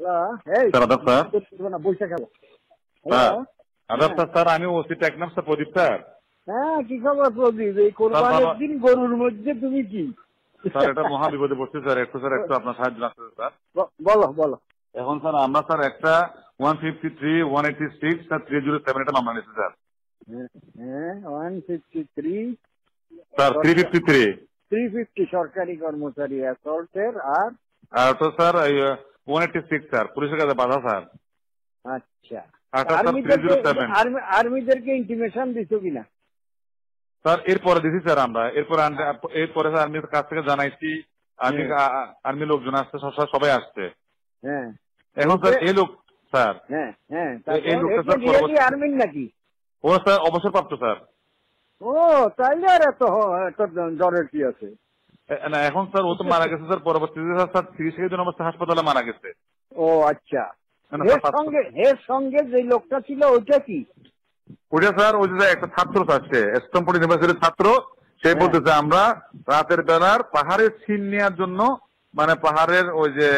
Sir আদাব sir. বসে খেলো। স্যার আদাব স্যার, আমি ওসি টেকনাফ স্যার, প্রদীপ স্যার। হ্যাঁ, কি খবর প্রদীপ? এই কোরবানির দিন গরুর মধ্যে তুমি কি? স্যার এটা মহা বিপদে পড়ছি স্যার, একটু আপনার সাহায্য লাগছে স্যার। বলো বলো। এখন স্যার আমরা স্যার একটা 153, 186 স্যার 307 এটা মামলা নিয়েছি স্যার। হ্যাঁ, 153 স্যার 350 সরকারি কর্মচারী অ্যাসল্টের। আর তো স্যার 186 স্যার পুলিশের কাছে বাধা স্যার। আচ্ছা, আর্মিদেরকে আর্মিদেরকে ইন্টিমেশন দিছো কিনা? স্যার এরপরে দিছি স্যার আমরা, এরপরে স্যার আর্মির কাছ থেকে জানাইছি, আর্মি লোকজন আসছে, সবাই আসছে। হ্যাঁ, এখন স্যার এই লোক স্যার, হ্যাঁ হ্যাঁ, এই লোকটা স্যার আর্মির নাকি? ও স্যার অবসরপ্রাপ্ত স্যার। ও তাইলে আর এত জ্বরের কি আছে? না এখন স্যার ও তো মারা গেছে স্যার, পরবর্তীতে স্যার চিকিৎসাধীন অবস্থায় হাসপাতালে মারা গেছে। ও আচ্ছা, এর সঙ্গে যে লোকটা ছিল ওইটা কি? ওইটা স্যার ওই যে একটা ছাত্র আসছে, স্ট্যামফোর্ড ইউনিভার্সিটির ছাত্র, সে বলতেছে আমরা রাতের বেলার পাহাড়ের সিন নেওয়ার জন্য, মানে পাহাড়ের ওই যে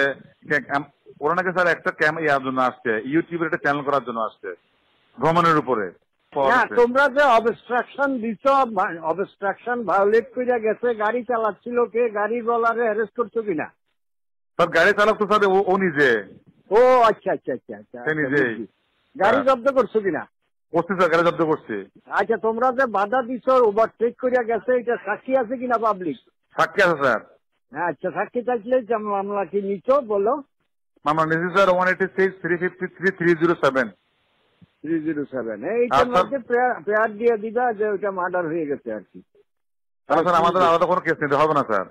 ওরা নাকি স্যার একটা ইয়ার জন্য আসছে, ইউটিউবের একটা চ্যানেল করার জন্য আসছে ভ্রমণের উপরে। তোমরা যে অবস্ট্রাকশন দিছ, অবস্ট্রাকশন ভায়োলেট করে গেছে, গাড়ি চালাচ্ছিল কে? গাড়ি বলারে অ্যারেস্ট করছো কিনা? স্যার গাড়ি চালক তো স্যার ও নিজে। ও আচ্ছা আচ্ছা আচ্ছা আচ্ছা, নিজেই। গাড়ি জব্দ করছো কিনা? করছি স্যার, গাড়ি জব্দ করছি। আচ্ছা, তোমরা যে বাধা দিছ, ওভারটেক করে গেছে, এটা সাক্ষী আছে কিনা? পাবলিক সাক্ষী আছে স্যার। হ্যাঁ, আচ্ছা, সাক্ষী থাকলে মামলা কি নিছো বলো? মামলা নিয়েছি স্যার 186, 353, 307। 307 এইটার মধ্যে পেয়ার দিয়ে দিবা যে ওইটা মার্ডার হয়ে গেছে আর কি। স্যার আমাদের আলাদা কোনো কেস নিতে হবে না স্যার।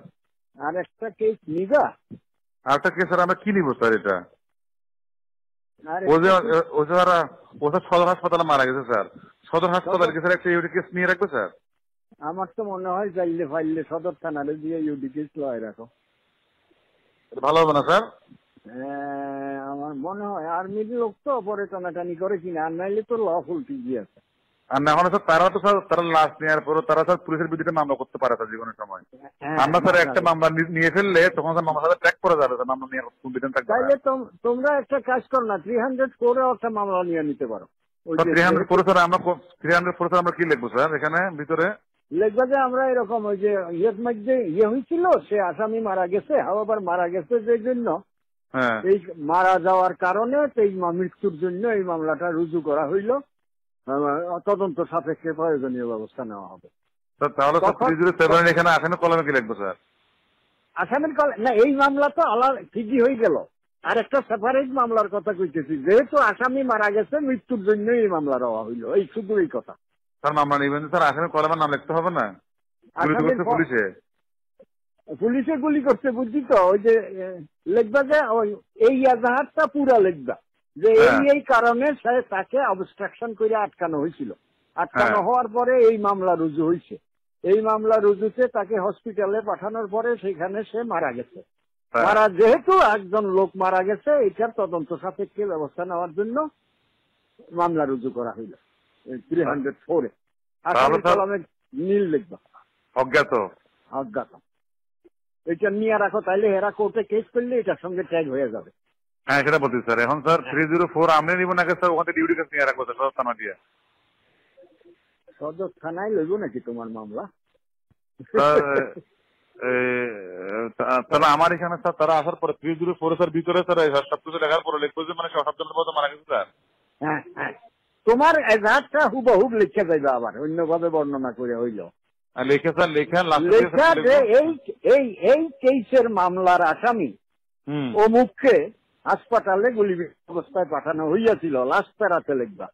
আর একটা কেস নিবা? আরেকটা কেস স্যার আমরা কি নিব স্যার? এটা ও স্যার সদর হাসপাতালে মারা গেছে স্যার, সদর হাসপাতালে স্যার একটা ইউডি কেস নিয়ে রাখবে স্যার। আমার তো মনে হয় চাইলে ফাইলে সদর থানারে দিয়ে ইউডি কেস লয় রাখো, ভালো হবে না স্যার? আমার মনে হয় আর্মির লোক তো পরে টানাটানি করে কিনা, আর নাইলে তো লফুল ঠিকই আছে। আর না হলে স্যার তারা তো স্যার তারা লাশ নেওয়ার পরও তারা স্যার পুলিশের বিরুদ্ধে মামলা করতে পারে স্যার যে কোনো সময়। আমরা স্যার একটা মামলা নিয়ে ফেললে তখন স্যার মামলা সাথে ট্র্যাক করে যাবে স্যার, মামলা নিয়ে বিধান থাকবে। তাইলে তোমরা একটা কাজ করো না, 304 একটা মামলা নিয়ে নিতে পারো। 304 স্যার আমরা 304 স্যার আমরা কি লিখবো স্যার এখানে ভিতরে? লিখবা যে আমরা এরকম ওই যে ইয়ের মধ্যে হয়েছিল, সে আসামি মারা গেছে, আবার মারা গেছে যে জন্য, এই মারা যাওয়ার কারণে এই মৃত্যুর জন্য এই মামলাটা রুজু করা হইল, তদন্ত সাপেক্ষে প্রয়োজনীয় ব্যবস্থা নেওয়া হবে। তাহলে 307 এখানে আসামি কলমে কি লিখবো স্যার? আসামির না, এই মামলা তো আলাদা ঠিকই হয়ে গেল, আর একটা সেপারেট মামলার কথা কইতেছি, যেহেতু আসামি মারা গেছে মৃত্যুর জন্য এই মামলা দেওয়া হইল, এই শুধু এই কথা। স্যার মামলা নিবেন স্যার, আসামি কলমের নাম লিখতে হবে না? পুলিশে গুলি করছে বুঝছি তো, ওই যে লিখবা যে এই এজাহারটা পুরা লিখবা যে এই কারণে তাকে অবস্ট্রাকশন করে আটকানো হয়েছিল, আটকানো হওয়ার পরে এই মামলা রুজু হয়েছে, এই মামলা রুজুতে তাকে হসপিটালে পাঠানোর পরে সেখানে সে মারা গেছে, যেহেতু একজন লোক মারা গেছে, এটার তদন্ত সাপেক্ষে ব্যবস্থা নেওয়ার জন্য মামলা রুজু করা হইল 304-এ। আসামির কলমে নীল লিখবা, অজ্ঞাত। এটা নিয়ে রাখো, তাইলে এরা কোর্টে কেস করলে এটার সঙ্গে ট্যাগ হয়ে যাবে। হ্যাঁ সেটা বলছি স্যার। এখন স্যার 304 আমরা নিব নাকি স্যার ওখানে ডিউটি কেস নিয়ে রাখবো স্যার সদর থানা দিয়ে? সদর থানায় লইব নাকি তোমার মামলা? তাহলে আমার এখানে স্যার তারা আসার পরে 304 স্যার ভিতরে স্যার সবকিছু দেখার পরে লিখবো যে মানে সবজনের মতো মারা গেছে স্যার। হ্যাঁ হ্যাঁ, তোমার এজাহারটা হুবহুব লিখে যাইবে, আবার অন্যভাবে বর্ণনা করে হইল লেখা যে এই কেসের মামলার আসামি অমুককে হাসপাতালে গুলি অবস্থায় পাঠানো হইয়াছিল, লাস্ট প্যারাতে লিখবা।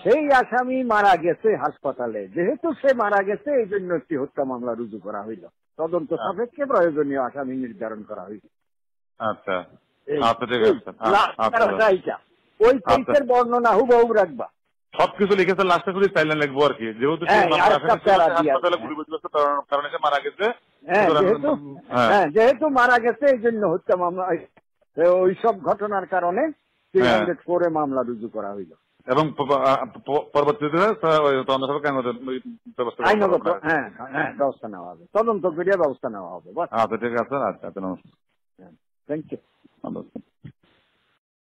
সেই আসামি মারা গেছে হাসপাতালে, যেহেতু সে মারা গেছে এই জন্য একটি হত্যা মামলা রুজু করা হইল, তদন্ত সাপেক্ষে প্রয়োজনীয় আসামি নির্ধারণ করা হইল। আচ্ছা ওই কেসের বর্ণনা হুবহুব রাখবা, সবকিছু লিখেছে, লাস্টে শুধু সাইলেন্ট লিখবো আর কি, যেহেতু হাসপাতালে গুলি কারণে সে মারা গেছে, যেহেতু মারা গেছে এই জন্য হত্যা মামলা, ওই সব ঘটনার কারণে 304-এ মামলা রুজু করা হইল এবং পরবর্তীতে আইনগত ব্যবস্থা নেওয়া হবে, তদন্ত করিয়া ব্যবস্থা নেওয়া হবে। আচ্ছা ঠিক আছে, আচ্ছা নমস্কার, থ্যাংক ইউ।